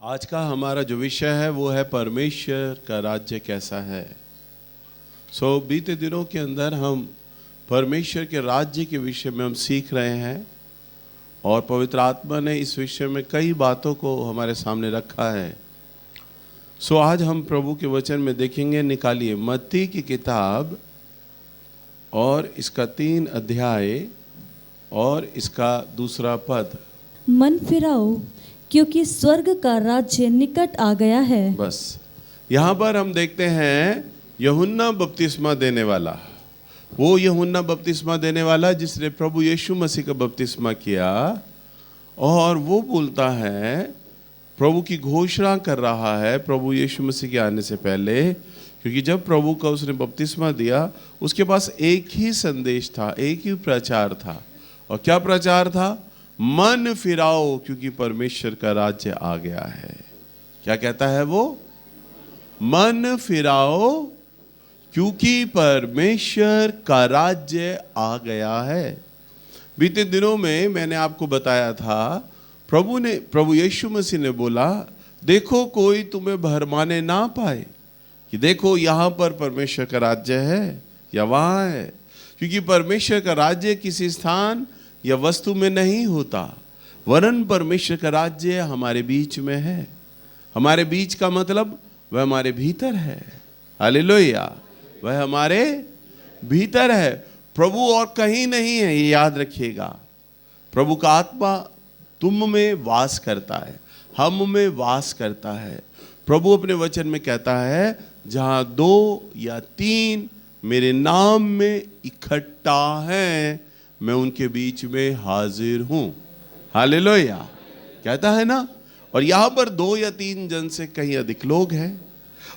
आज का हमारा जो विषय है वो है परमेश्वर का राज्य कैसा है। बीते दिनों के अंदर हम परमेश्वर के राज्य के विषय में हम सीख रहे हैं और पवित्र आत्मा ने इस विषय में कई बातों को हमारे सामने रखा है। आज हम प्रभु के वचन में देखेंगे। निकालिए मत्ती की किताब और इसका 3 अध्याय और इसका 2 पद। मन फिराओ क्योंकि स्वर्ग का राज्य निकट आ गया है। बस यहाँ पर हम देखते हैं यूहन्ना बपतिस्मा देने वाला, वो यूहन्ना बपतिस्मा देने वाला जिसने प्रभु यीशु मसीह का बपतिस्मा किया, और वो बोलता है, प्रभु की घोषणा कर रहा है प्रभु यीशु मसीह के आने से पहले, क्योंकि जब प्रभु का उसने बपतिस्मा दिया उसके पास एक ही संदेश था, एक ही प्रचार था। और क्या प्रचार था? मन फिराओ क्योंकि परमेश्वर का राज्य आ गया है। क्या कहता है वो? मन फिराओ क्योंकि परमेश्वर का राज्य आ गया है। बीते दिनों में मैंने आपको बताया था, प्रभु यीशु मसीह ने बोला, देखो कोई तुम्हें भरमाने ना पाए कि देखो यहाँ पर परमेश्वर का राज्य है या वहाँ है, क्योंकि परमेश्वर का राज्य किसी स्थान या वस्तु में नहीं होता, वरन परमेश्वर का राज्य हमारे बीच में है। हमारे बीच का मतलब वह हमारे भीतर है। हालेलुया, वह हमारे भीतर है। प्रभु और कहीं नहीं है, ये याद रखिएगा। प्रभु का आत्मा तुम में वास करता है, हम में वास करता है। प्रभु अपने वचन में कहता है, जहां 2 या 3 मेरे नाम में इकट्ठा हैं, मैं उनके बीच में हाजिर हूं। हालेलुया, कहता है ना। और यहां पर 2 या 3 जन से कहीं अधिक लोग हैं,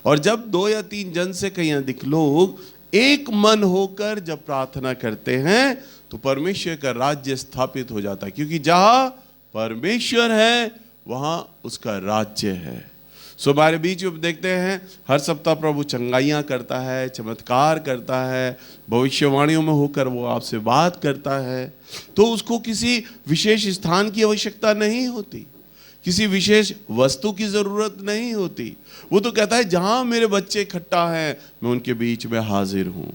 और जब 2 या 3 जन से कहीं अधिक लोग एक मन होकर जब प्रार्थना करते हैं तो परमेश्वर का राज्य स्थापित हो जाता है, क्योंकि जहां परमेश्वर है वहां उसका राज्य है। हमारे बीच में देखते हैं हर सप्ताह प्रभु चंगाइयाँ करता है, चमत्कार करता है, भविष्यवाणियों में होकर वो आपसे बात करता है। तो उसको किसी विशेष स्थान की आवश्यकता नहीं होती, किसी विशेष वस्तु की ज़रूरत नहीं होती। वो तो कहता है जहाँ मेरे बच्चे इकट्ठा हैं मैं उनके बीच में हाजिर हूँ।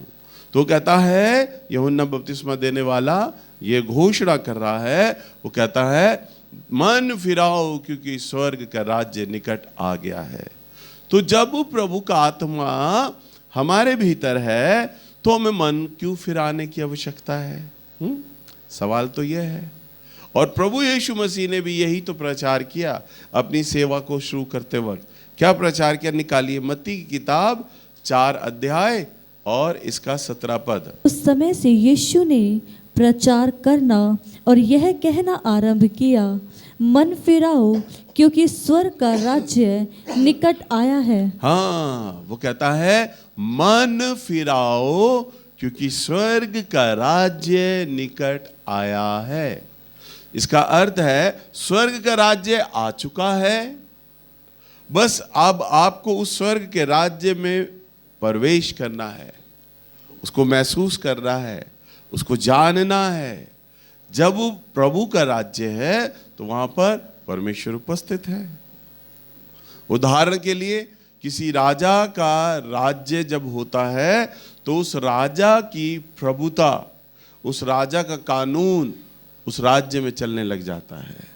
तो कहता है यूहन्ना बपतिस्मा देने वाला ये घोषणा कर रहा है, वो कहता है मन फिराओ क्योंकि स्वर्ग का राज्य निकट आ गया है। तो जब प्रभु का आत्मा हमारे भीतर है तो हमें मन क्यों फिराने की आवश्यकता है? सवाल तो यह है। और प्रभु यीशु मसीह ने भी यही तो प्रचार किया अपनी सेवा को शुरू करते वक्त। क्या प्रचार किया? निकालिए मत्ती की किताब 4 अध्याय और इसका 17 पद। उस समय से यीशु ने प्रचार करना और यह कहना आरंभ किया, मन फिराओ क्योंकि स्वर्ग का राज्य निकट आया है। हाँ, वो कहता है मन फिराओ क्योंकि स्वर्ग का राज्य निकट आया है। इसका अर्थ है स्वर्ग का राज्य आ चुका है, बस अब आपको उस स्वर्ग के राज्य में प्रवेश करना है, उसको महसूस करना है, उसको जानना है। जब वो प्रभु का राज्य है तो वहां पर परमेश्वर उपस्थित है। उदाहरण के लिए किसी राजा का राज्य जब होता है तो उस राजा की प्रभुता, उस राजा का कानून उस राज्य में चलने लग जाता है।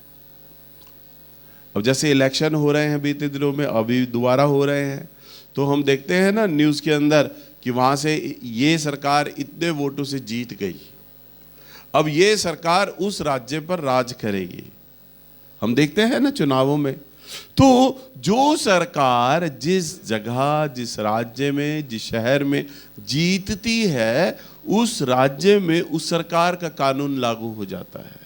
अब जैसे इलेक्शन हो रहे हैं बीते दिनों में, अभी दोबारा हो रहे हैं, तो हम देखते हैं ना न्यूज़ के अंदर कि वहाँ से ये सरकार इतने वोटों से जीत गई, अब ये सरकार उस राज्य पर राज करेगी। हम देखते हैं ना चुनावों में। तो जो सरकार जिस जगह, जिस राज्य में, जिस शहर में जीतती है, उस राज्य में उस सरकार का कानून लागू हो जाता है,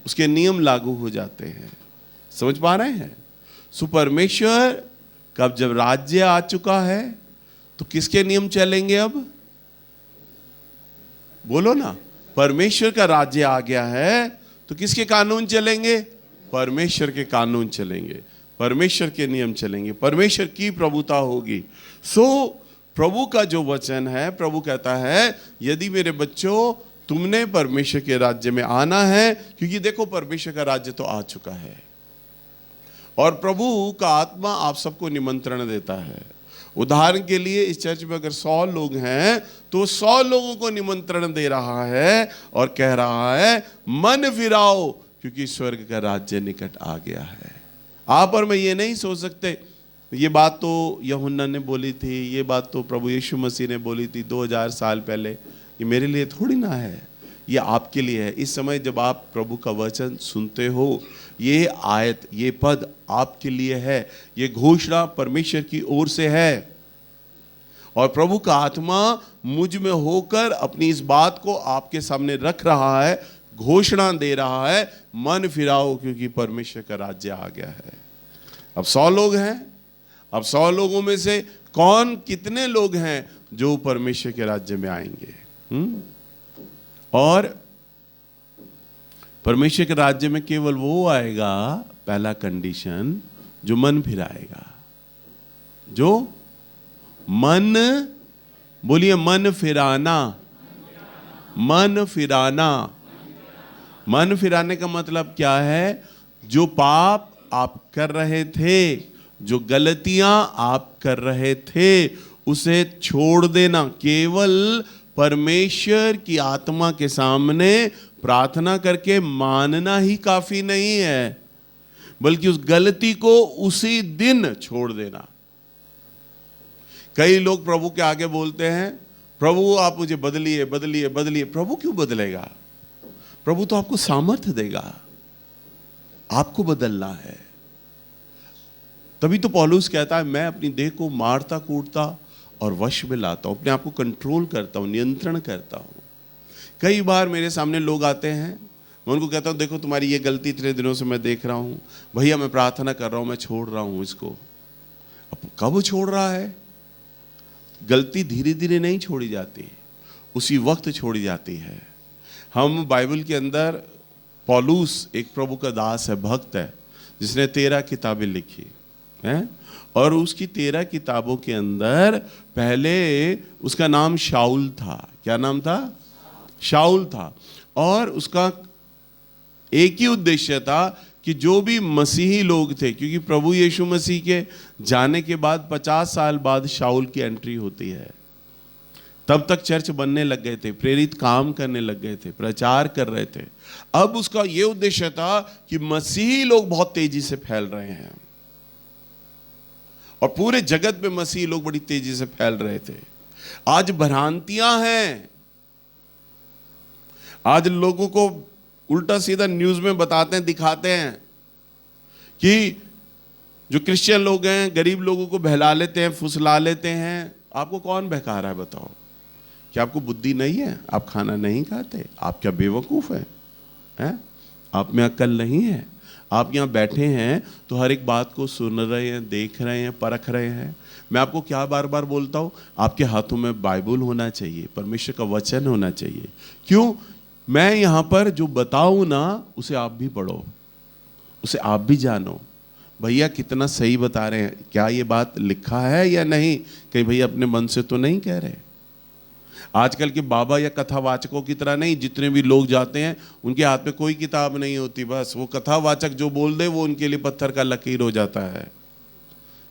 उसके नियम लागू हो जाते हैं। समझ पा रहे हैं? परमेश्वर का जब राज्य आ चुका है तो किसके नियम चलेंगे? अब बोलो ना। परमेश्वर का राज्य आ गया है तो किसके कानून चलेंगे? परमेश्वर के कानून चलेंगे, परमेश्वर के नियम चलेंगे, परमेश्वर की प्रभुता होगी। प्रभु का जो वचन है, प्रभु कहता है यदि मेरे बच्चों तुमने परमेश्वर के राज्य में आना है, क्योंकि देखो परमेश्वर का राज्य तो आ चुका है, और प्रभु का आत्मा आप सबको निमंत्रण देता है। उदाहरण के लिए इस चर्च में अगर 100 लोग हैं तो 100 लोगों को निमंत्रण दे रहा है और कह रहा है मन फिराओ क्योंकि स्वर्ग का राज्य निकट आ गया है। आप और मैं ये नहीं सोच सकते ये बात तो यूहन्ना ने बोली थी, ये बात तो प्रभु यीशु मसीह ने बोली थी 2000 साल पहले, ये मेरे लिए थोड़ी ना है, ये आपके लिए है। इस समय जब आप प्रभु का वचन सुनते हो, ये आयत, ये पद आपके लिए है, ये घोषणा परमेश्वर की ओर से है और प्रभु का आत्मा मुझ में होकर अपनी इस बात को आपके सामने रख रहा है, घोषणा दे रहा है, मन फिराओ क्योंकि परमेश्वर का राज्य आ गया है। अब 100 लोग हैं, अब 100 लोगों में से कौन कितने लोग हैं जो परमेश्वर के राज्य में आएंगे? और परमेश्वर के राज्य में केवल वो आएगा, पहला कंडीशन, जो मन फिराएगा, जो मन, बोलिए मन फिराना, मन फिराना। मन फिराने का मतलब क्या है? जो पाप आप कर रहे थे, जो गलतियां आप कर रहे थे, उसे छोड़ देना। केवल परमेश्वर की आत्मा के सामने प्रार्थना करके मानना ही काफी नहीं है, बल्कि उस गलती को उसी दिन छोड़ देना। कई लोग प्रभु के आगे बोलते हैं, प्रभु आप मुझे बदलिए बदलिए बदलिए। प्रभु क्यों बदलेगा? प्रभु तो आपको सामर्थ्य देगा, आपको बदलना है। तभी तो पौलुस कहता है मैं अपनी देह को मारता कूटता और वश में लाता हूं, अपने आप को कंट्रोल करता हूं, नियंत्रण करता हूं। कई बार मेरे सामने लोग आते हैं, मैं उनको कहता हूं देखो तुम्हारी ये गलती इतने दिनों से मैं देख रहा हूं, भैया मैं प्रार्थना कर रहा हूं, मैं छोड़ रहा हूं इसको। अब कब छोड़ रहा है? गलती धीरे धीरे नहीं छोड़ी जाती, उसी वक्त छोड़ी जाती है। हम बाइबल के अंदर, पौलुस एक प्रभु का दास है, भक्त है, जिसने 13 किताबें लिखी हैं और उसकी 13 किताबों के अंदर पहले उसका नाम शाऊल था। क्या नाम था? शाऊल था। और उसका एक ही उद्देश्य था कि जो भी मसीही लोग थे, क्योंकि प्रभु यीशु मसीह के जाने के बाद 50 साल बाद शाऊल की एंट्री होती है, तब तक चर्च बनने लग गए थे, प्रेरित काम करने लग गए थे, प्रचार कर रहे थे। अब उसका यह उद्देश्य था कि मसीही लोग बहुत तेजी से फैल रहे हैं और पूरे जगत में मसीही लोग बड़ी तेजी से फैल रहे थे। आज भ्रांतियां हैं, आज लोगों को उल्टा सीधा न्यूज में बताते हैं, दिखाते हैं कि जो क्रिश्चियन लोग हैं गरीब लोगों को बहला लेते हैं, फुसला लेते हैं। आपको कौन बहका रहा है बताओ? क्या आपको बुद्धि नहीं है? आप खाना नहीं खाते? आप क्या बेवकूफ हैं? आप में अक्ल नहीं है? आप यहाँ बैठे हैं तो हर एक बात को सुन रहे हैं, देख रहे हैं, परख रहे हैं। मैं आपको क्या बार बार बोलता हूँ, आपके हाथों में बाइबल होना चाहिए, परमेश्वर का वचन होना चाहिए। क्यों? मैं यहाँ पर जो बताऊँ ना, उसे आप भी पढ़ो, उसे आप भी जानो। भैया कितना सही बता रहे हैं, क्या ये बात लिखा है या नहीं? कहीं भैया अपने मन से तो नहीं कह रहे। आजकल के बाबा या कथावाचकों की तरह नहीं, जितने भी लोग जाते हैं उनके हाथ में कोई किताब नहीं होती, बस वो कथावाचक जो बोल दे वो उनके लिए पत्थर का लकीर हो जाता है।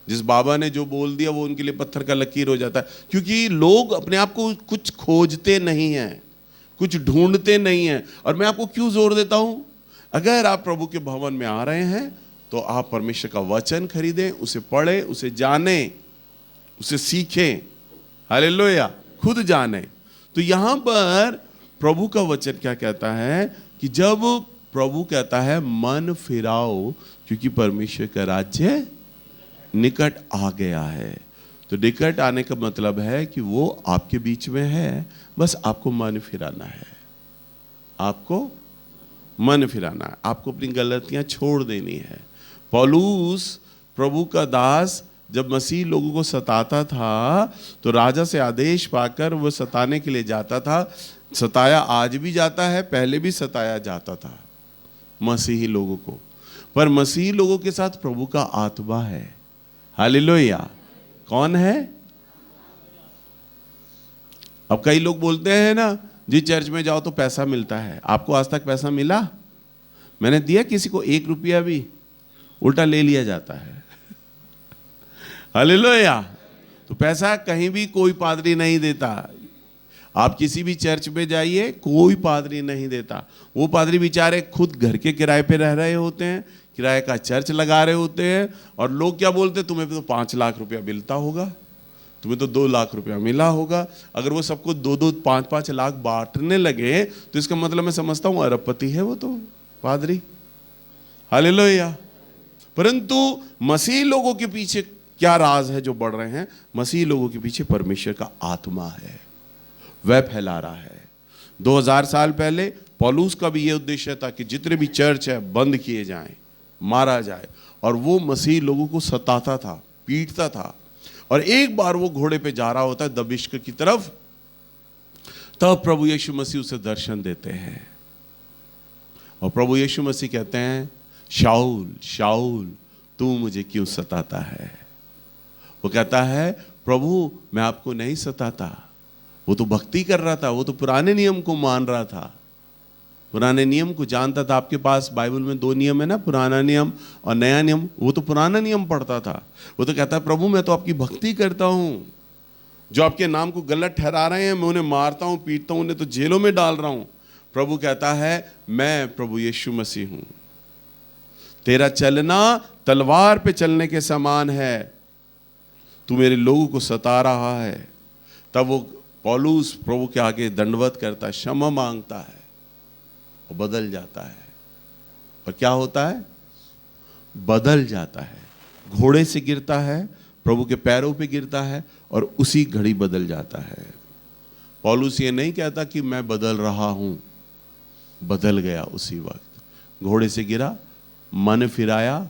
जिस बाबा ने जो बोल दिया वो उनके लिए पत्थर का लकीर हो जाता है, क्योंकि लोग अपने आप को कुछ खोजते नहीं हैं, कुछ ढूंढते नहीं हैं। और मैं आपको क्यों जोर देता हूं, अगर आप प्रभु के भवन में आ रहे हैं तो आप परमेश्वर का वचन खरीदें, उसे पढ़ें, उसे जानें, उसे सीखें। हालेलुया, खुद जानें। तो यहां पर प्रभु का वचन क्या कहता है कि जब प्रभु कहता है मन फिराओ क्योंकि परमेश्वर का राज्य निकट आ गया है, तो निकट आने का मतलब है कि वो आपके बीच में है, बस आपको मन फिराना है, आपको मन फिराना है, आपको अपनी गलतियां छोड़ देनी है। पौलुस प्रभु का दास जब मसीह लोगों को सताता था तो राजा से आदेश पाकर वो सताने के लिए जाता था। सताया आज भी जाता है, पहले भी सताया जाता था मसीही लोगों को, पर मसीही लोगों के साथ प्रभु का आत्मा है। हालेलुया। कौन है? अब कई लोग बोलते हैं ना, जी चर्च में जाओ तो पैसा मिलता है। आपको आज तक पैसा मिला? मैंने दिया किसी को 1 रुपया भी? उल्टा ले लिया जाता है। हालेलुया। तो पैसा कहीं भी कोई पादरी नहीं देता। आप किसी भी चर्च में जाइए, कोई पादरी नहीं देता। वो पादरी बेचारे खुद घर के किराए पे रह रहे होते हैं, किराए का चर्च लगा रहे होते हैं, और लोग क्या बोलते हैं, तुम्हें तो 5 लाख रुपया मिलता होगा, तुम्हें तो 2 लाख रुपया मिला होगा। अगर वो सबको 2-2, 5-5 लाख बांटने लगे तो इसका मतलब मैं समझता हूँ अरबपति है वो तो पादरी। हालेलुया। परंतु मसीह लोगों के पीछे क्या राज है जो बढ़ रहे हैं? मसीह लोगों के पीछे परमेश्वर का आत्मा है, वह फैला रहा है। 2000 साल पहले पौलुस का भी ये उद्देश्य था कि जितने भी चर्च है बंद किए जाएं, मारा जाए, और वो मसीह लोगों को सताता था, पीटता था। और एक बार वो घोड़े पे जा रहा होता है दमिश्क की तरफ, तब प्रभु यीशु मसीह उसे दर्शन देते हैं, और प्रभु यीशु मसीह कहते हैं, शाऊल शाऊल तू मुझे क्यों सताता है? वो कहता है, प्रभु मैं आपको नहीं सताता। वो तो भक्ति कर रहा था, वो तो पुराने नियम को मान रहा था, पुराने नियम को जानता था। आपके पास बाइबल में 2 नियम है ना, पुराना नियम और नया नियम। वो तो पुराना नियम पढ़ता था। वो तो कहता है, प्रभु मैं तो आपकी भक्ति करता हूँ, जो आपके नाम को गलत ठहरा रहे हैं मैं उन्हें मारता हूँ, पीटता हूँ, उन्हें तो जेलों में डाल रहा हूँ। प्रभु कहता है, मैं प्रभु यीशु मसीह हूँ, तेरा चलना तलवार पे चलने के समान है, तू मेरे लोगों को सता रहा है। तब वो पौलुस प्रभु के आगे दंडवत करता है, क्षमा मांगता है, और बदल जाता है। और क्या होता है? बदल जाता है। घोड़े से गिरता है, प्रभु के पैरों पे गिरता है, और उसी घड़ी बदल जाता है। पौलुस ये नहीं कहता कि मैं बदल रहा हूं, बदल गया उसी वक्त। घोड़े से गिरा, मन फिराया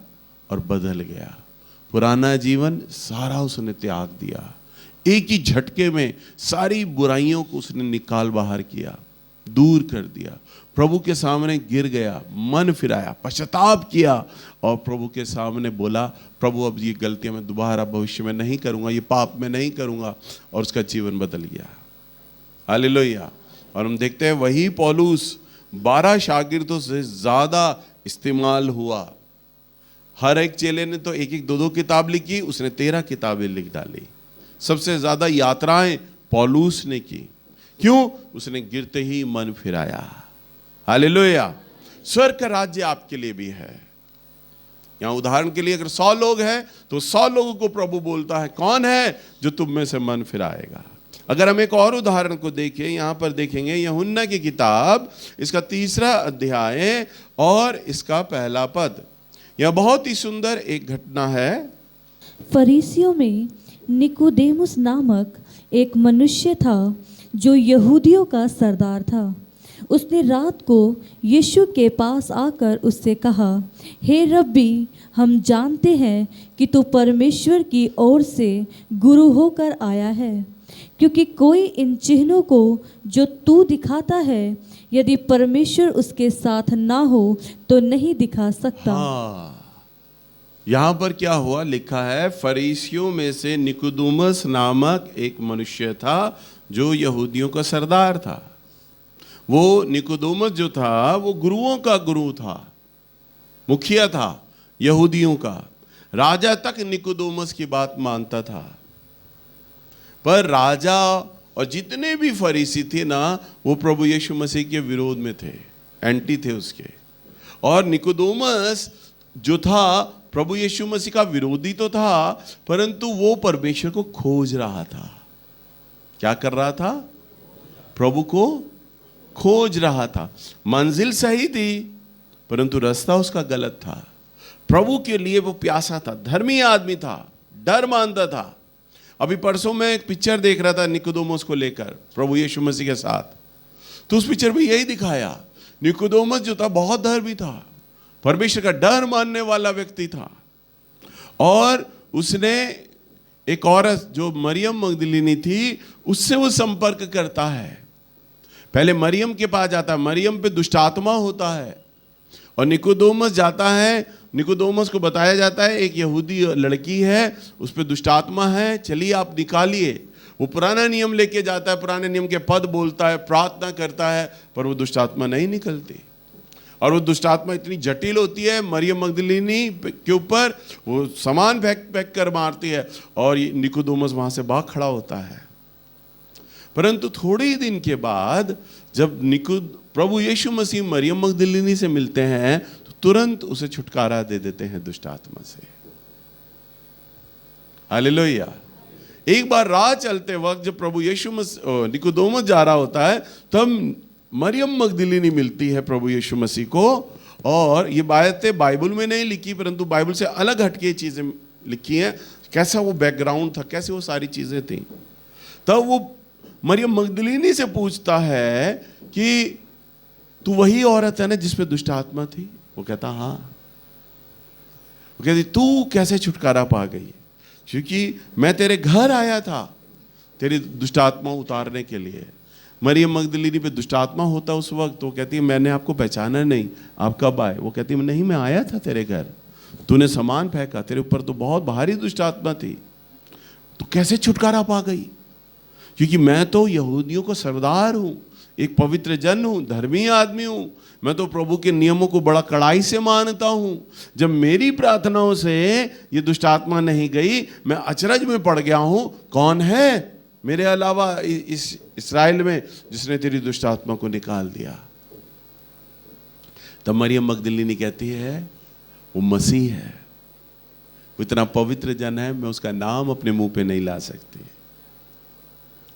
और बदल गया। पुराना जीवन सारा उसने त्याग दिया। एक ही झटके में सारी बुराइयों को उसने निकाल बाहर किया, दूर कर दिया। प्रभु के सामने गिर गया, मन फिराया, पश्चाताप किया, और प्रभु के सामने बोला, प्रभु अब ये गलतियां मैं दोबारा भविष्य में नहीं करूंगा, ये पाप मैं नहीं करूंगा। और उसका जीवन बदल गया। हालेलुया। और हम देखते हैं वही पौलुस 12 शागिर्दों से ज्यादा इस्तेमाल हुआ। हर एक चेले ने तो 1-1, 2-2 किताब लिखी, उसने 13 किताबें लिख डाली। सबसे ज्यादा यात्राएं पौलुस ने की। क्यों? उसने गिरते ही मन फिराया। हालेलुया। स्वर्ग का राज्य आपके लिए भी है। यहां उदाहरण के लिए अगर 100 लोग हैं तो 100 लोगों को प्रभु बोलता है, कौन है जो तुम में से मन फिराएगा? अगर हम एक और उदाहरण को देखें, यहां पर देखेंगे यूहन्ना की किताब, इसका 3रा अध्याय और इसका 1 पद। यह बहुत ही सुंदर एक घटना है। फरीसियों में निकोदेमुस नामक एक मनुष्य था जो यहूदियों का सरदार था। उसने रात को यीशु के पास आकर उससे कहा, हे रब्बी, हम जानते हैं कि तू परमेश्वर की ओर से गुरु होकर आया है, क्योंकि कोई इन चिन्हों को जो तू दिखाता है, यदि परमेश्वर उसके साथ ना हो तो नहीं दिखा सकता। हाँ, यहां पर क्या हुआ? लिखा है, फरीसियों में से निकोदेमुस नामक एक मनुष्य था जो यहूदियों का सरदार था। वो निकोदेमुस जो था वो गुरुओं का गुरु था, मुखिया था यहूदियों का। राजा तक निकोदेमुस की बात मानता था। पर राजा और जितने भी फरीसी थे ना, वो प्रभु यीशु मसीह के विरोध में थे, एंटी थे उसके। और निकोदेमुस जो था प्रभु यीशु मसीह का विरोधी तो था, परंतु वो परमेश्वर को खोज रहा था। क्या कर रहा था? प्रभु को खोज रहा था। मंजिल सही थी, परंतु रास्ता उसका गलत था। प्रभु के लिए वो प्यासा था, धर्मी आदमी था, डर मानता था। अभी परसों मैं एक पिक्चर देख रहा था निकोदेमुस को लेकर, प्रभु यीशु मसीह के साथ। तो उस पिक्चर में यही दिखाया, निकोदेमुस जो था बहुत धर्मी था, परमेश्वर का डर मानने वाला व्यक्ति था। और उसने एक औरत जो मरियम मगदलीनी थी, उससे वो संपर्क करता है। पहले मरियम के पास जाता है, मरियम पे दुष्ट आत्मा होता है, और निकोदेमुस जाता है। निकोदेमुस को बताया जाता है एक यहूदी लड़की है, उस पे दुष्ट आत्मा है, चलिए आप निकालिए। वो पुराना नियम लेके जाता है, पुराने नियम के पद बोलता है, प्रार्थना करता है, पर वो दुष्ट आत्मा नहीं निकलती। और वो दुष्ट आत्मा इतनी जटिल होती है, मरियम मगदलीनी के ऊपर वो सामान फेंक फेंक कर मारती है और निकोदेमुस वहां से भाग खड़ा होता है। परंतु थोड़े ही दिन के बाद जब प्रभु यीशु मसीह मरियम मगदलीनी से मिलते हैं तो तुरंत उसे छुटकारा दे देते हैं दुष्ट आत्मा से। हालेलुया। एक बार राह चलते वक्त जब प्रभु यीशु मसीह निकोदेमुस जा रहा होता है तब मरियम मगदलीनी मिलती है प्रभु यीशु मसीह को, और ये बातें बाइबल में नहीं लिखी परंतु बाइबल से अलग हटके चीजें लिखी हैं। कैसा वो बैकग्राउंड था, कैसे वो सारी चीजें थी। तब वो मरियम मगदलीनी से पूछता है कि तू वही औरत है ना जिसपे दुष्ट आत्मा थी? वो कहता हाँ। वो कहती तू कैसे छुटकारा पा गई? क्योंकि मैं तेरे घर आया था तेरी दुष्ट आत्मा उतारने के लिए। मरियम मगदलीनी पे दुष्ट आत्मा होता उस वक्त, तो कहती है मैंने आपको पहचाना नहीं, आप कब आए? वो कहती है नहीं, मैं आया था तेरे घर, तूने सामान फेंका, तेरे ऊपर तो बहुत भारी दुष्ट आत्मा थी, तो कैसे छुटकारा पा गई? क्योंकि मैं तो यहूदियों को सरदार हूं, एक पवित्र जन हूं, धर्मी आदमी हूं, मैं तो प्रभु के नियमों को बड़ा कड़ाई से मानता हूं। जब मेरी प्रार्थनाओं से ये दुष्ट आत्मा नहीं गई, मैं अचरज में पड़ गया हूं, कौन है मेरे अलावा इस इस्राएल में जिसने तेरी दुष्ट आत्मा को निकाल दिया? तब मरियम मगदलीनी कहती है वो मसीह है, वो इतना पवित्र जन है, मैं उसका नाम अपने मुंह पे नहीं ला सकती,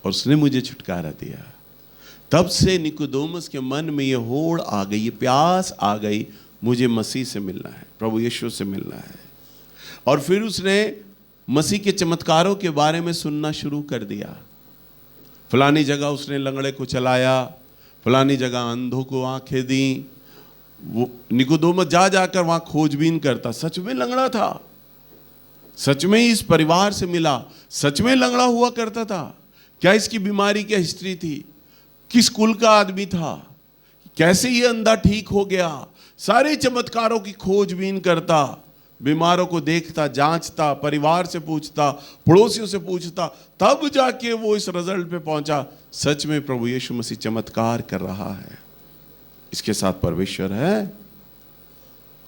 और उसने मुझे छुटकारा दिया। तब से निकोदेमुस के मन में ये होड़ आ गई, ये प्यास आ गई, मुझे मसीह से मिलना है, प्रभु यीशु से मिलना है। और फिर उसने मसीह के चमत्कारों के बारे में सुनना शुरू कर दिया। फलानी जगह उसने लंगड़े को चलाया, फलानी जगह अंधों को आंखें दी। वो निकोदेमुस जा जाकर वहां खोजबीन करता, सच में लंगड़ा था, सच में इस परिवार से मिला, सच में लंगड़ा हुआ करता था, क्या इसकी बीमारी क्या हिस्ट्री थी, किस कुल का आदमी था, कैसे ये अंधा ठीक हो गया। सारे चमत्कारों की खोजबीन करता, बीमारों को देखता, जांचता, परिवार से पूछता, पड़ोसियों से पूछता, तब जाके वो इस रिजल्ट पे पहुंचा, सच में प्रभु यीशु मसीह चमत्कार कर रहा है, इसके साथ परमेश्वर है।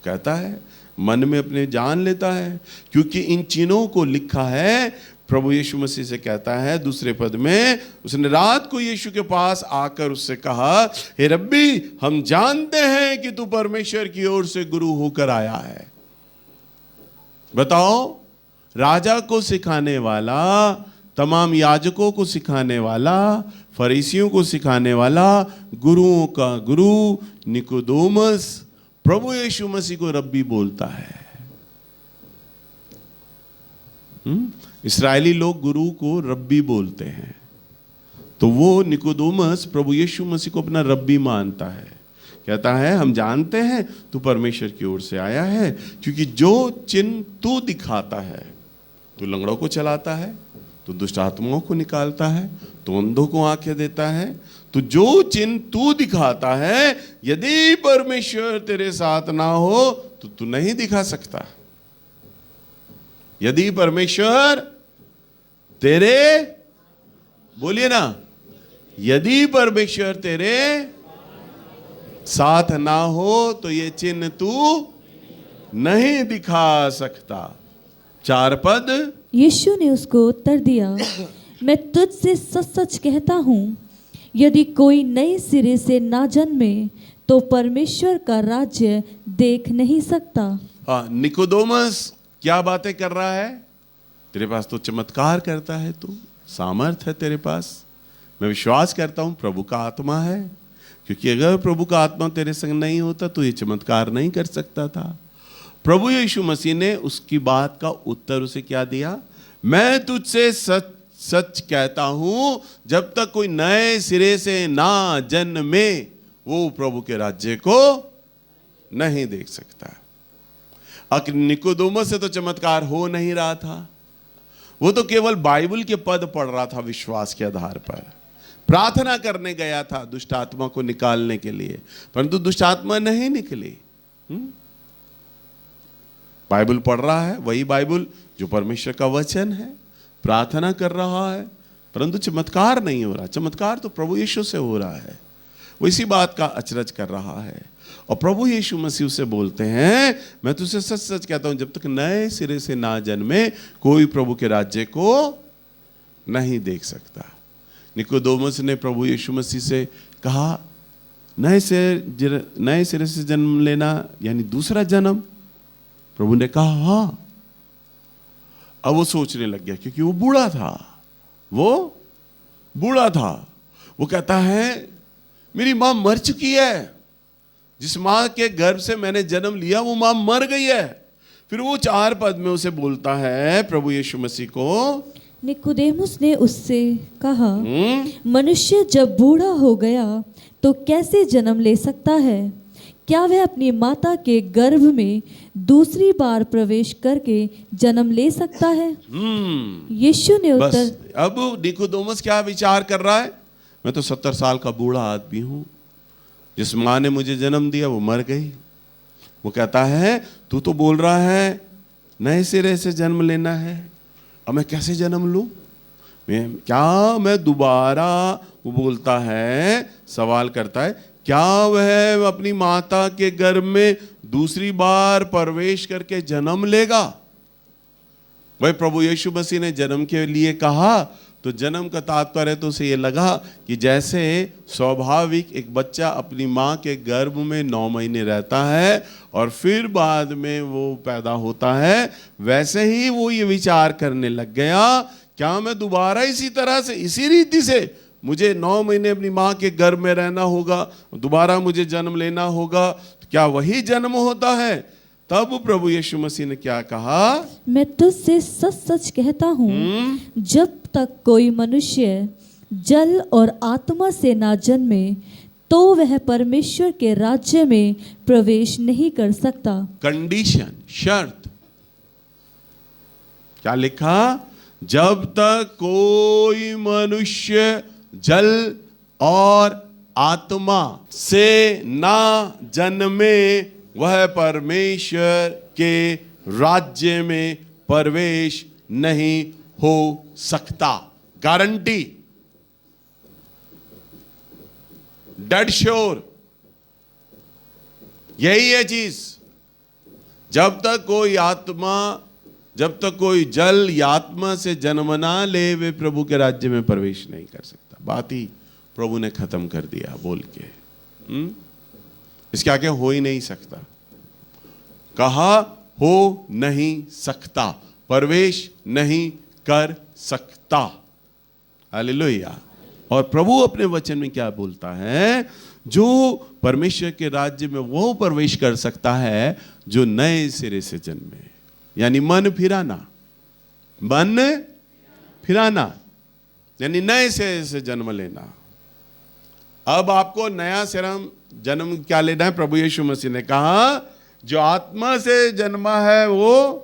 कहता है मन में अपने जान लेता है, क्योंकि इन चिन्हों को लिखा है। प्रभु यीशु मसीह से कहता है दूसरे पद में, उसने रात को यीशु के पास आकर उससे कहा, हे रब्बी, हम जानते हैं कि तू परमेश्वर की ओर से गुरु होकर आया है। बताओ, राजा को सिखाने वाला, तमाम याजकों को सिखाने वाला, फरीसियों को सिखाने वाला, गुरुओं का गुरु निकोदेमुस प्रभु यीशु मसीह को रब्बी बोलता है। इस्राएली लोग गुरु को रब्बी बोलते हैं, तो वो निकोदेमुस प्रभु यीशु मसीह को अपना रब्बी मानता है। कहता है हम जानते हैं तू परमेश्वर की ओर से आया है, क्योंकि जो चिन्ह तू दिखाता है, तू लंगड़ों को चलाता है, तू दुष्ट आत्माओं को निकालता है, तू अंधों को आंखें देता है, तो जो चिन्ह तू दिखाता है, यदि परमेश्वर तेरे साथ ना हो तो तू नहीं दिखा सकता। यदि परमेश्वर तेरे, बोलिए ना, यदि परमेश्वर तेरे साथ ना हो तो ये चिन्ह तू नहीं दिखा सकता। 4 पद। यीशु ने उसको उत्तर दिया, मैं तुझसे सच सच कहता हूँ, यदि कोई नए सिरे से ना जन्मे तो परमेश्वर का राज्य देख नहीं सकता। हाँ, निकोदेमुस क्या बातें कर रहा है? तेरे पास तो चमत्कार करता है, तू सामर्थ है तेरे पास, मैं विश्वास करता हूं प्रभु का आत्मा है, क्योंकि अगर प्रभु का आत्मा तेरे संग नहीं होता तो ये चमत्कार नहीं कर सकता था। प्रभु यीशु मसीह ने उसकी बात का उत्तर उसे क्या दिया? मैं तुझसे सच सच कहता हूं, जब तक कोई नए सिरे से ना जन्मे वो प्रभु के राज्य को नहीं देख सकता। निकोदेमुस से तो चमत्कार हो नहीं रहा था, वो तो केवल बाइबल के पद पढ़ रहा था, विश्वास के आधार पर प्रार्थना करने गया था दुष्ट आत्मा को निकालने के लिए, परंतु दुष्ट आत्मा नहीं निकली। बाइबल पढ़ रहा है, वही बाइबल जो परमेश्वर का वचन है, प्रार्थना कर रहा है, परंतु चमत्कार नहीं हो रहा। चमत्कार तो प्रभु यीशु से हो रहा है। वो इसी बात का अचरज कर रहा है। और प्रभु यीशु मसीह से बोलते हैं, मैं तुझसे सच सच कहता हूं, जब तक नए सिरे से ना जन्मे कोई प्रभु के राज्य को नहीं देख सकता। निकोदेमुस ने प्रभु यीशु मसीह से कहा, नए सिरे से जन्म लेना यानी दूसरा जन्म? प्रभु ने कहा हाँ। अब वो सोचने लग गया, क्योंकि वो बूढ़ा था। वो कहता है मेरी मां मर चुकी है, जिस मां के गर्भ से मैंने जन्म लिया वो मां मर गई है। फिर वो 4 पद में उसे बोलता है प्रभु यीशु मसीह को, निकोदेमुस ने उससे कहा, मनुष्य जब बूढ़ा हो गया तो कैसे जन्म ले सकता है? क्या वह अपनी माता के गर्भ में दूसरी बार प्रवेश करके जन्म ले सकता है? यीशु ने उत्तर, अब निकोदेमुस क्या विचार कर रहा है, मैं तो 70 साल का बूढ़ा आदमी हूं, जिस मां ने मुझे जन्म दिया वो मर गई। वो कहता है तू तो बोल रहा है नए सिरे से जन्म लेना है, अब मैं कैसे जन्म लूं? मैं दोबारा, वो बोलता है, सवाल करता है, क्या वह अपनी माता के गर्भ में दूसरी बार प्रवेश करके जन्म लेगा? भाई प्रभु यीशु मसीह ने जन्म के लिए कहा, तो जन्म का तात्पर्य तो उसे ये लगा कि जैसे स्वाभाविक एक बच्चा अपनी माँ के गर्भ में 9 महीने रहता है और फिर बाद में वो पैदा होता है, वैसे ही वो ये विचार करने लग गया, क्या मैं दोबारा इसी तरह से, इसी रीति से मुझे 9 महीने अपनी माँ के गर्भ में रहना होगा, दोबारा मुझे जन्म लेना होगा? तो क्या वही जन्म होता है? तब प्रभु यीशु मसीह ने क्या कहा, मैं तुझसे सच सच कहता हूँ, जब तक कोई मनुष्य जल और आत्मा से ना जन्मे तो वह परमेश्वर के राज्य में प्रवेश नहीं कर सकता। कंडीशन, शर्त, क्या लिखा? जब तक कोई मनुष्य जल और आत्मा से ना जन्मे वह परमेश्वर के राज्य में प्रवेश नहीं हो सकता। गारंटी, डेड श्योर, यही है चीज। जब तक कोई जल या आत्मा से जन्म ना ले वे प्रभु के राज्य में प्रवेश नहीं कर सकता। बात ही प्रभु ने खत्म कर दिया बोल के। इसके आगे हो ही नहीं सकता, कहा हो नहीं सकता, प्रवेश नहीं कर सकता। हालेलुया। और प्रभु अपने वचन में क्या बोलता है, जो परमेश्वर के राज्य में वो प्रवेश कर सकता है जो नए सिरे से जन्मे, यानी मन फिराना यानी नए सिरे से जन्म लेना। अब आपको नया सिरा जन्म क्या लेना है? प्रभु यीशु मसीह ने कहा जो आत्मा से जन्मा है वो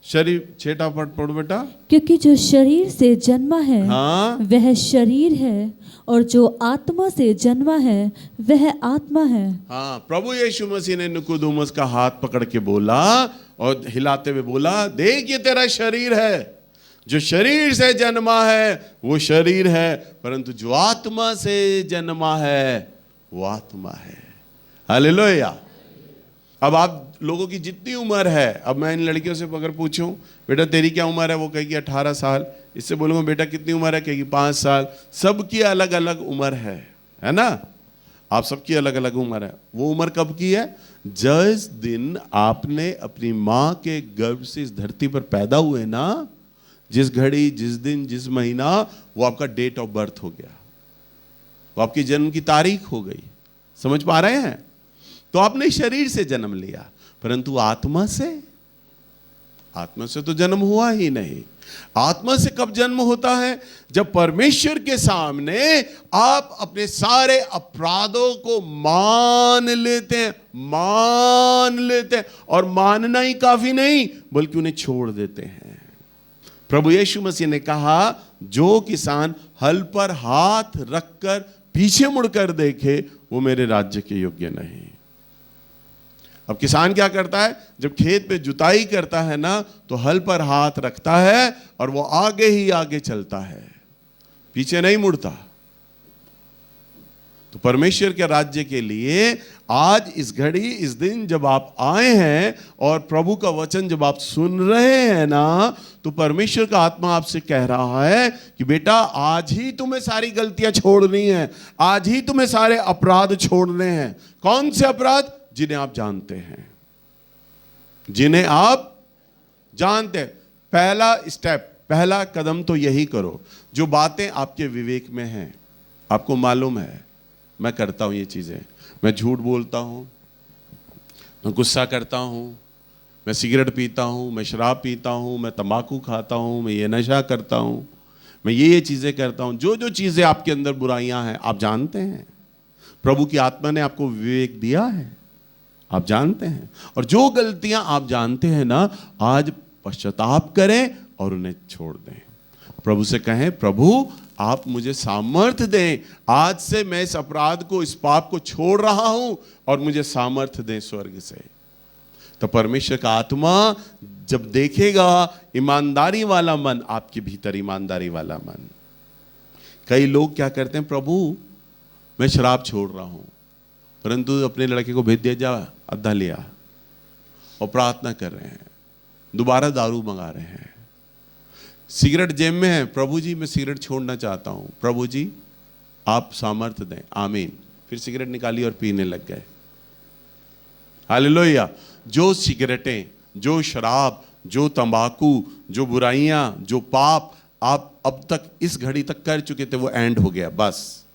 शरीर, छेटा पढ़ बेटा, क्योंकि जो शरीर से जन्मा है हाँ, वह शरीर है और जो आत्मा से जन्मा है वह आत्मा है। हाँ, प्रभु यीशु मसीह ने निकोदेमुस का हाथ पकड़ के बोला और हिलाते हुए बोला, देख ये तेरा शरीर है, जो शरीर से जन्मा है वो शरीर है, परंतु जो आत्मा से जन्मा है वो आत्मा है। हालेलुया। अब आप लोगों की जितनी उम्र है, अब मैं इन लड़कियों से अगर पूछूं बेटा तेरी क्या उम्र है, वो कहेगी 18 साल। इससे बोलूंगा बेटा कितनी उम्र है, कहेगी 5 साल। सबकी अलग अलग उम्र है ना? आप सबकी अलग अलग उम्र है। वो उम्र कब की है? जिस दिन आपने अपनी माँ के गर्भ से इस धरती पर पैदा हुए ना, जिस घड़ी, जिस दिन, जिस महीना, वो आपका डेट ऑफ बर्थ हो गया, वो आपकी जन्म की तारीख हो गई। समझ पा रहे हैं? तो आपने शरीर से जन्म लिया, परंतु आत्मा से तो जन्म हुआ ही नहीं। आत्मा से कब जन्म होता है? जब परमेश्वर के सामने आप अपने सारे अपराधों को मान लेते हैं, और मानना ही काफी नहीं बल्कि उन्हें छोड़ देते हैं। प्रभु यीशु मसीह ने कहा, जो किसान हल पर हाथ रखकर पीछे मुड़कर देखे वो मेरे राज्य के योग्य नहीं। अब किसान क्या करता है? जब खेत पे जुताई करता है ना, तो हल पर हाथ रखता है और वो आगे ही आगे चलता है, पीछे नहीं मुड़ता। तो परमेश्वर के राज्य के लिए आज इस घड़ी, इस दिन जब आप आए हैं और प्रभु का वचन जब आप सुन रहे हैं ना, तो परमेश्वर का आत्मा आपसे कह रहा है कि बेटा आज ही तुम्हें सारी गलतियां छोड़नी है, आज ही तुम्हें सारे अपराध छोड़ने हैं। कौन से अपराध? जिन्हें आप जानते हैं, जिन्हें आप जानते हैं। पहला स्टेप, पहला कदम तो यही करो, जो बातें आपके विवेक में हैं, आपको मालूम है मैं करता हूं ये चीजें, मैं झूठ बोलता हूं, मैं गुस्सा करता हूं, मैं सिगरेट पीता हूं, मैं शराब पीता हूं, मैं तंबाकू खाता हूं, मैं ये नशा करता हूं, मैं ये चीजें करता हूं। जो जो चीजें आपके अंदर बुराइयां हैं आप जानते हैं, प्रभु की आत्मा ने आपको विवेक दिया है, आप जानते हैं। और जो गलतियां आप जानते हैं ना, आज पश्चाताप करें और उन्हें छोड़ दें। प्रभु से कहें, प्रभु आप मुझे सामर्थ्य दें, आज से मैं इस अपराध को, इस पाप को छोड़ रहा हूं और मुझे सामर्थ्य दें स्वर्ग से। तो परमेश्वर का आत्मा जब देखेगा ईमानदारी वाला मन, आपके भीतर ईमानदारी वाला मन। कई लोग क्या करते हैं, प्रभु मैं शराब छोड़ रहा हूं, परंतु अपने लड़के को भेज दिया, जा अद्धा लिया, और प्रार्थना कर रहे हैं, दोबारा दारू मंगा रहे हैं। सिगरेट जेब में है, प्रभु जी मैं सिगरेट छोड़ना चाहता हूं, प्रभु जी आप सामर्थ्य दें, आमीन। फिर सिगरेट निकाली और पीने लग गए। हालेलुया। जो सिगरेटें, जो शराब, जो तंबाकू, जो बुराइयां, जो पाप आप अब तक इस घड़ी तक कर चुके थे, वो एंड हो गया। बस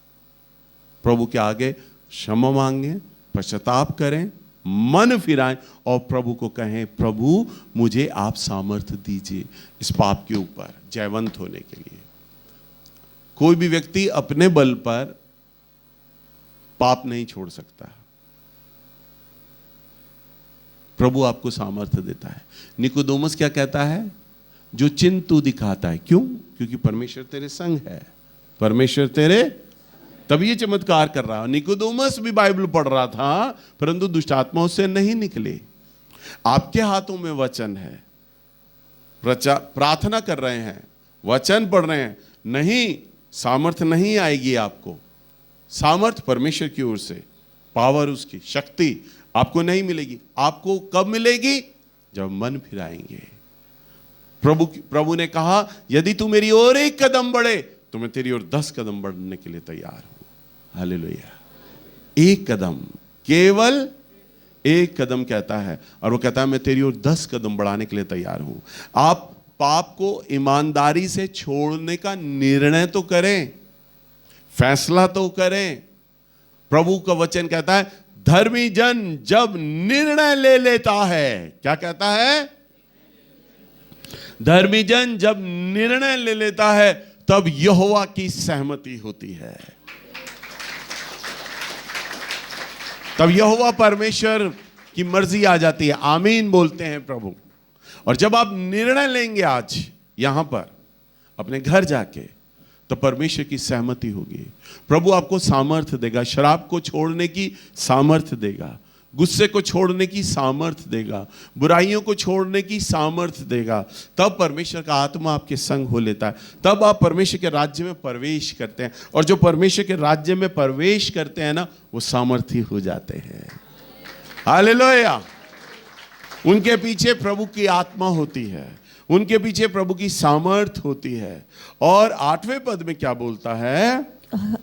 प्रभु के आगे क्षमा मांगे, पश्चाताप करें, मन फिराएं और प्रभु को कहें, प्रभु मुझे आप सामर्थ्य दीजिए इस पाप के ऊपर जयवंत होने के लिए। कोई भी व्यक्ति अपने बल पर पाप नहीं छोड़ सकता, प्रभु आपको सामर्थ्य देता है। निकोदेमुस क्या कहता है? जो चिन्ह तू दिखाता है। क्यों? क्योंकि परमेश्वर तेरे संग है, परमेश्वर तेरे, तब ये चमत्कार कर रहा है। निकोदेमुस भी बाइबल पढ़ रहा था, परंतु दुष्ट आत्मा उससे नहीं निकले। आपके हाथों में वचन है, प्रार्थना कर रहे हैं, वचन पढ़ रहे हैं, नहीं सामर्थ्य नहीं आएगी आपको। सामर्थ्य परमेश्वर की ओर से, पावर उसकी, शक्ति आपको नहीं मिलेगी। आपको कब मिलेगी? जब मन फिराएंगे। प्रभु ने कहा, यदि तू मेरी ओर एक कदम बढ़े तो मैं तेरी ओर 10 कदम बढ़ने के लिए तैयार हूं। हालेलुया। एक कदम, केवल एक कदम कहता है, और वो कहता है मैं तेरी ओर 10 कदम बढ़ाने के लिए तैयार हूं। आप पाप को ईमानदारी से छोड़ने का निर्णय तो करें, फैसला तो करें। प्रभु का वचन कहता है, धर्मी जन जब निर्णय ले लेता है, क्या कहता है? धर्मी जन जब निर्णय ले लेता है तब यहोवा की सहमति होती है, तब यहोवा परमेश्वर की मर्जी आ जाती है। आमीन बोलते हैं प्रभु। और जब आप निर्णय लेंगे आज यहां पर अपने घर जाके, तो परमेश्वर की सहमति होगी। प्रभु आपको सामर्थ्य देगा, शराब को छोड़ने की सामर्थ्य देगा, गुस्से को छोड़ने की सामर्थ्य देगा, बुराइयों को छोड़ने की सामर्थ्य देगा। तब परमेश्वर का आत्मा आपके संग हो लेता है, तब आप परमेश्वर के राज्य में प्रवेश करते हैं। और जो परमेश्वर के राज्य में प्रवेश करते हैं ना, वो सामर्थी हो जाते हैं। हालेलुया। उनके पीछे प्रभु की आत्मा होती है, उनके पीछे प्रभु की सामर्थ होती है। और 8वें पद में क्या बोलता है?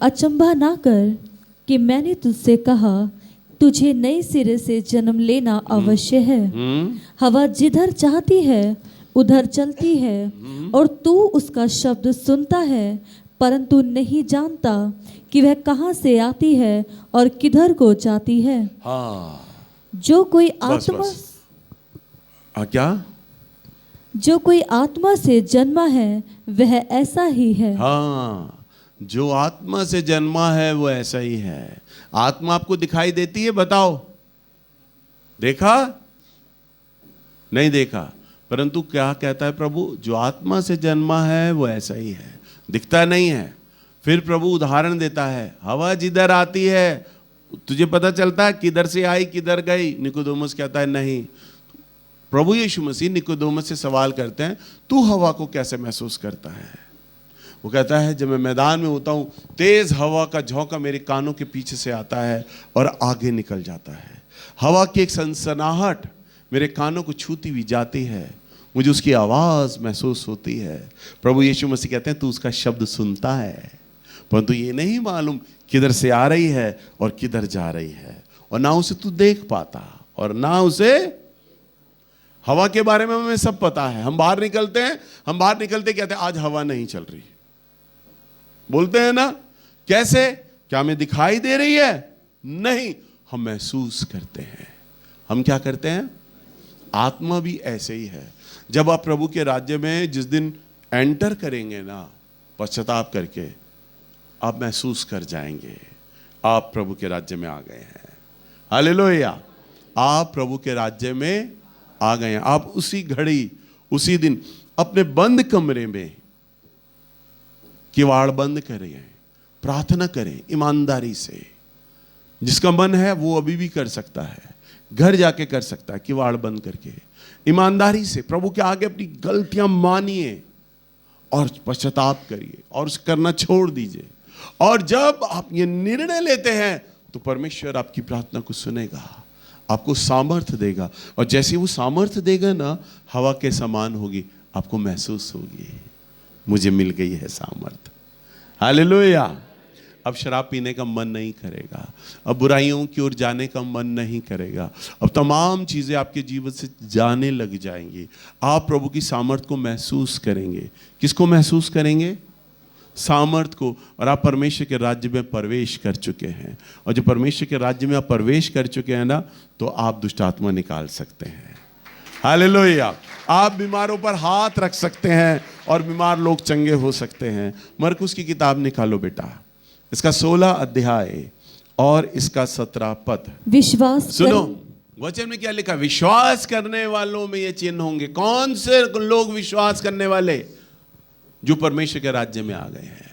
अचंभा ना कर कि मैंने तुझसे कहा, तुझे नए सिरे से जन्म लेना अवश्य है। हवा जिधर चाहती है उधर चलती है, और तू उसका शब्द सुनता है, परंतु नहीं जानता कि वह कहाँ से आती है और किधर को जाती है। हाँ, जो कोई आत्मा बस। क्या? जो कोई आत्मा से जन्मा है वह ऐसा ही है। हाँ, जो आत्मा से जन्मा है वो ऐसा ही है। आत्मा आपको दिखाई देती है? बताओ, देखा? नहीं देखा। परंतु क्या कहता है प्रभु? जो आत्मा से जन्मा है वो ऐसा ही है, दिखता नहीं है। फिर प्रभु उदाहरण देता है, हवा जिधर आती है तुझे पता चलता है किधर से आई किधर गई? निकोदेमुस कहता है नहीं। प्रभु यीशु मसीह निकोदेमुस से सवाल करते हैं, तू हवा को कैसे महसूस करता है? वो कहता है जब मैं मैदान में होता हूँ, तेज हवा का झोंका मेरे कानों के पीछे से आता है और आगे निकल जाता है। हवा की एक सनसनाहट मेरे कानों को छूती हुई जाती है, मुझे उसकी आवाज महसूस होती है। प्रभु यीशु मसीह कहते हैं तू उसका शब्द सुनता है, परंतु ये नहीं मालूम किधर से आ रही है और किधर जा रही है, और ना उसे तू देख पाता और ना उसे। हवा के बारे में हमें सब पता है। हम बाहर निकलते हैं, हम बाहर निकलते कहते हैं आज हवा नहीं चल रही, बोलते हैं ना। कैसे? क्या हमें दिखाई दे रही है? नहीं, हम महसूस करते हैं। हम क्या करते हैं? आत्मा भी ऐसे ही है। जब आप प्रभु के राज्य में जिस दिन एंटर करेंगे ना, पश्चाताप करके, आप महसूस कर जाएंगे आप प्रभु के राज्य में आ गए हैं। हालेलुया, आप प्रभु के राज्य में आ गए हैं। आप उसी घड़ी, उसी दिन अपने बंद कमरे में किवाड़ बंद करें, प्रार्थना करें ईमानदारी से। जिसका मन है वो अभी भी कर सकता है, घर जाके कर सकता है, किवाड़ बंद करके ईमानदारी से प्रभु के आगे अपनी गलतियां मानिए और पश्चाताप करिए और उसे करना छोड़ दीजिए। और जब आप ये निर्णय लेते हैं तो परमेश्वर आपकी प्रार्थना को सुनेगा, आपको सामर्थ्य देगा, और जैसे वो सामर्थ्य देगा ना, हवा के समान होगी, आपको महसूस होगी मुझे मिल गई है सामर्थ्य। हालेलुया। अब शराब पीने का मन नहीं करेगा, अब बुराइयों की ओर जाने का मन नहीं करेगा, अब तमाम चीजें आपके जीवन से जाने लग जाएंगी। आप प्रभु की सामर्थ्य को महसूस करेंगे। किसको महसूस करेंगे? सामर्थ को। और आप परमेश्वर के राज्य में प्रवेश कर चुके हैं, और जब परमेश्वर के राज्य में आप प्रवेश कर चुके हैं ना, तो आप दुष्ट आत्मा निकाल सकते हैं। हालेलुया। आप बीमारों पर हाथ रख सकते हैं और बीमार लोग चंगे हो सकते हैं। मरकुस की किताब निकालो बेटा, इसका 16 अध्याय और इसका 17 पद। विश्वास सुनो वचन में क्या लिखा? विश्वास करने वालों में ये चिन्ह होंगे। कौन से लोग विश्वास करने वाले? जो परमेश्वर के राज्य में आ गए हैं।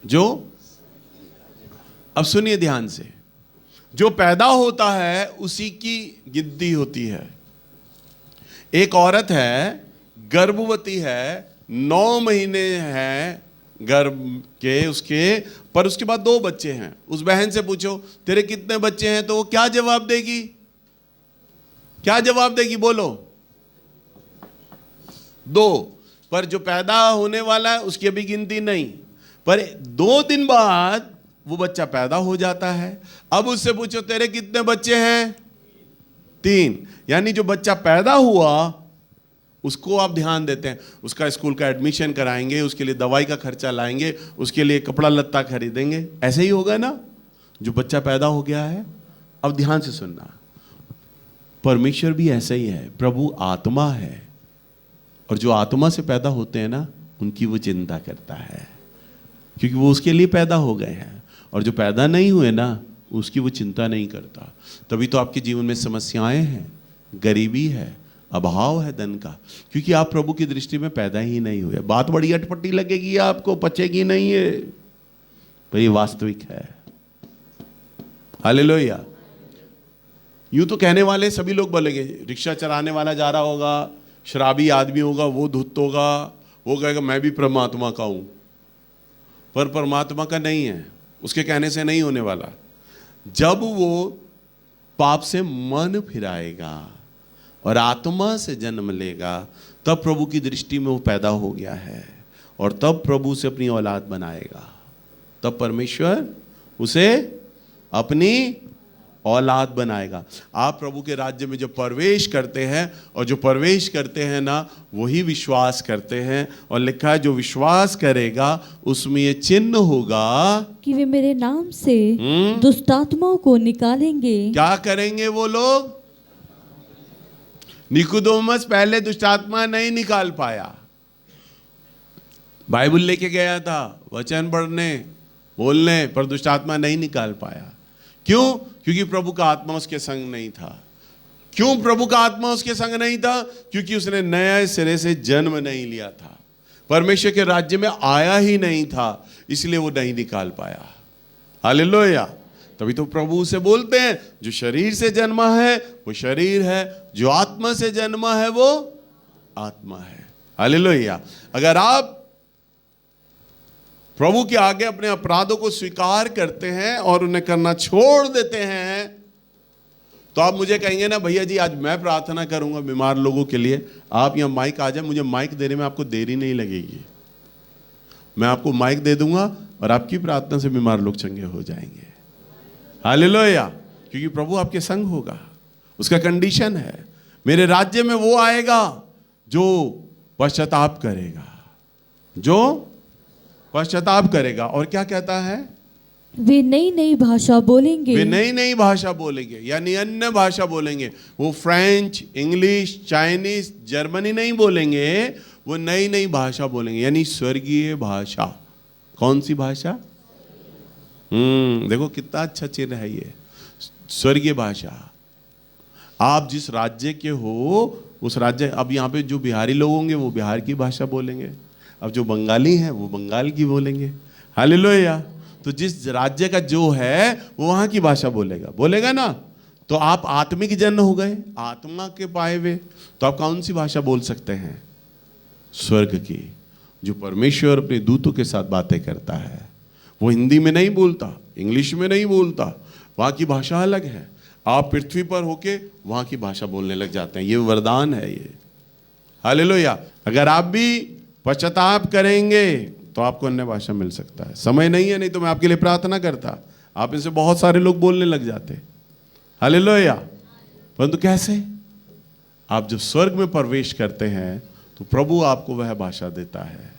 जो, अब सुनिए ध्यान से, जो पैदा होता है उसी की गिनती होती है। एक औरत है, गर्भवती है, 9 महीने है गर्भ के उसके, पर उसके बाद 2 बच्चे हैं। उस बहन से पूछो तेरे कितने बच्चे हैं, तो वो क्या जवाब देगी? क्या जवाब देगी? बोलो। 2। पर जो पैदा होने वाला है उसकी अभी गिनती नहीं, पर 2 दिन बाद वो बच्चा पैदा हो जाता है। अब उससे पूछो तेरे कितने बच्चे हैं? 3। यानी जो बच्चा पैदा हुआ उसको आप ध्यान देते हैं, उसका स्कूल का एडमिशन कराएंगे, उसके लिए दवाई का खर्चा लाएंगे, उसके लिए कपड़ा लत्ता खरीदेंगे। ऐसे ही होगा ना जो बच्चा पैदा हो गया है। अब ध्यान से सुनना, परमेश्वर भी ऐसा ही है। प्रभु आत्मा है, और जो आत्मा से पैदा होते हैं ना, उनकी वो चिंता करता है, क्योंकि वो उसके लिए पैदा हो गए हैं। और जो पैदा नहीं हुए ना, उसकी वो चिंता नहीं करता। तभी तो आपके जीवन में समस्याएं हैं, गरीबी है, अभाव है धन का, क्योंकि आप प्रभु की दृष्टि में पैदा ही नहीं हुए। बात बड़ी अटपटी लगेगी, आपको पचेगी नहीं है, पर ये वास्तविक है। हालेलुया। यूं तो कहने वाले सभी लोग बोलेंगे, रिक्शा चलाने वाला जा रहा होगा, शराबी आदमी होगा, वो धुत होगा, वो कहेगा मैं भी परमात्मा का हूं, पर परमात्मा का नहीं है, उसके कहने से नहीं होने वाला। जब वो पाप से मन फिराएगा और आत्मा से जन्म लेगा, तब प्रभु की दृष्टि में वो पैदा हो गया है, और तब प्रभु से अपनी औलाद बनाएगा। तब परमेश्वर उसे अपनी औलाद बनाएगा। आप प्रभु के राज्य में जो प्रवेश करते हैं, और जो प्रवेश करते हैं ना, वही विश्वास करते हैं। और लिखा है जो विश्वास करेगा उसमें ये चिन्ह होगा कि वे मेरे नाम से दुष्टात्माओं को निकालेंगे। क्या करेंगे वो लोग? निकोदेमुस पहले दुष्टात्मा नहीं निकाल पाया, बाइबल लेके गया था वचन पढ़ने बोलने, पर दुष्टात्मा नहीं निकाल पाया। क्यों? क्योंकि प्रभु का आत्मा उसके संग नहीं था। क्यों प्रभु का आत्मा उसके संग नहीं था? क्योंकि उसने नए सिरे से जन्म नहीं लिया था, परमेश्वर के राज्य में आया ही नहीं था, इसलिए वो नहीं निकाल पाया। हालेलुया। तभी तो प्रभु से बोलते हैं जो शरीर से जन्मा है वो शरीर है, जो आत्मा से जन्मा है वो आत्मा है। हालेलुया। अगर आप प्रभु के आगे अपने अपराधों को स्वीकार करते हैं और उन्हें करना छोड़ देते हैं, तो आप मुझे कहेंगे ना भैया जी आज मैं प्रार्थना करूंगा बीमार लोगों के लिए, आप यहाँ माइक आ जाए, मुझे माइक देने में आपको देरी नहीं लगेगी, मैं आपको माइक दे दूंगा और आपकी प्रार्थना से बीमार लोग चंगे हो जाएंगे। हालेलुया। क्योंकि प्रभु आपके संग होगा, उसका कंडीशन है मेरे राज्य में वो आएगा जो पश्चाताप करेगा, जो पश्चाताप करेगा। और क्या कहता है? वे नई नई भाषा बोलेंगे। वे नई नई भाषा बोलेंगे, यानी अन्य भाषा बोलेंगे। वो फ्रेंच, इंग्लिश, चाइनीज, जर्मनी नहीं बोलेंगे, वो नई नई भाषा बोलेंगे, यानी स्वर्गीय भाषा। कौन सी भाषा? देखो कितना अच्छा चिन्ह है ये, स्वर्गीय भाषा। आप जिस राज्य के हो उस राज्य, अब यहाँ पे जो बिहारी लोग होंगे वो बिहार की भाषा बोलेंगे, अब जो बंगाली हैं वो बंगाल की बोलेंगे। हालेलुया। तो जिस राज्य का जो है वो वहाँ की भाषा बोलेगा ना। तो आप आत्मिक जन हो गए, आत्मा के पाए हुए, तो आप कौन सी भाषा बोल सकते हैं? स्वर्ग की, जो परमेश्वर अपने दूतों के साथ बातें करता है। वो हिंदी में नहीं बोलता, इंग्लिश में नहीं बोलता, वहाँ की भाषा अलग है। आप पृथ्वी पर होके वहाँ की भाषा बोलने लग जाते हैं। ये वरदान है ये। हालेलुया। अगर आप भी पश्चाताप करेंगे तो आपको अन्य भाषा मिल सकता है। समय नहीं है, नहीं तो मैं आपके लिए प्रार्थना करता, आप इनसे बहुत सारे लोग बोलने लग जाते। हालेलुया। परंतु कैसे? आप जब स्वर्ग में प्रवेश करते हैं तो प्रभु आपको वह भाषा देता है।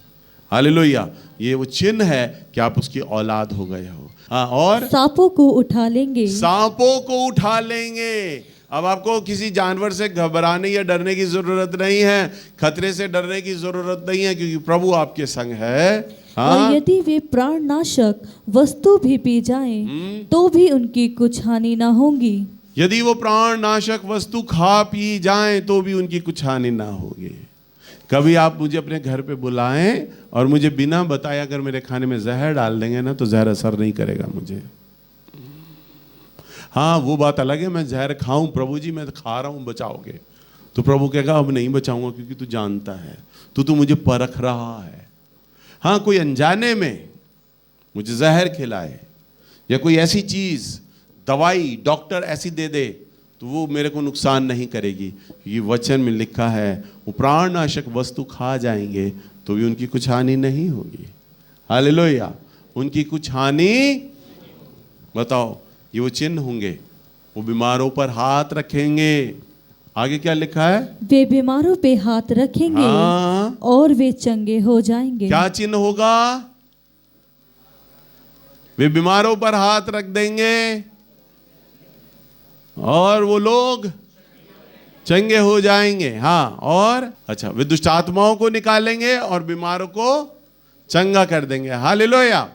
हालेलुया। ये वो चिन्ह है कि आप उसकी औलाद हो गए हो। हाँ, और सांपों को उठा लेंगे। सांपों को उठा लेंगे। अब आपको किसी जानवर से घबराने या डरने की जरूरत नहीं है, खतरे से डरने की जरूरत नहीं है, क्योंकि प्रभु आपके संग है। हाँ? और यदि वे प्राणनाशक वस्तु भी पी जाएं, तो भी उनकी कुछ हानि ना होगी। यदि वो प्राणनाशक वस्तु खा पी जाएं तो भी उनकी कुछ हानि ना होगी। कभी आप मुझे अपने घर पे बुलाएं और मुझे बिना बताए अगर मेरे खाने में जहर डाल देंगे ना, तो जहर असर नहीं करेगा मुझे। हाँ, वो बात अलग है, मैं जहर खाऊं, प्रभु जी मैं खा रहा हूं, बचाओगे? तो प्रभु कहेगा अब नहीं बचाऊंगा, क्योंकि तू जानता है, तू मुझे परख रहा है। हाँ, कोई अनजाने में मुझे जहर खिलाए या कोई ऐसी चीज, दवाई डॉक्टर ऐसी दे दे, तो वो मेरे को नुकसान नहीं करेगी। ये वचन में लिखा है वो प्राणनाशक वस्तु खा जाएंगे तो भी उनकी कुछ हानि नहीं होगी। हालेलुया। उनकी कुछ हानि, बताओ, ये वो चिन्ह होंगे। वो बीमारों पर हाथ रखेंगे। आगे क्या लिखा है? वे बीमारों पे हाथ रखेंगे। हाँ। और वे चंगे हो जाएंगे। क्या चिन्ह होगा? वे बीमारों पर हाथ रख देंगे और वो लोग चंगे हो जाएंगे। हाँ, और अच्छा, वे दुष्ट आत्माओं को निकालेंगे और बीमारों को चंगा कर देंगे। हालेलुया।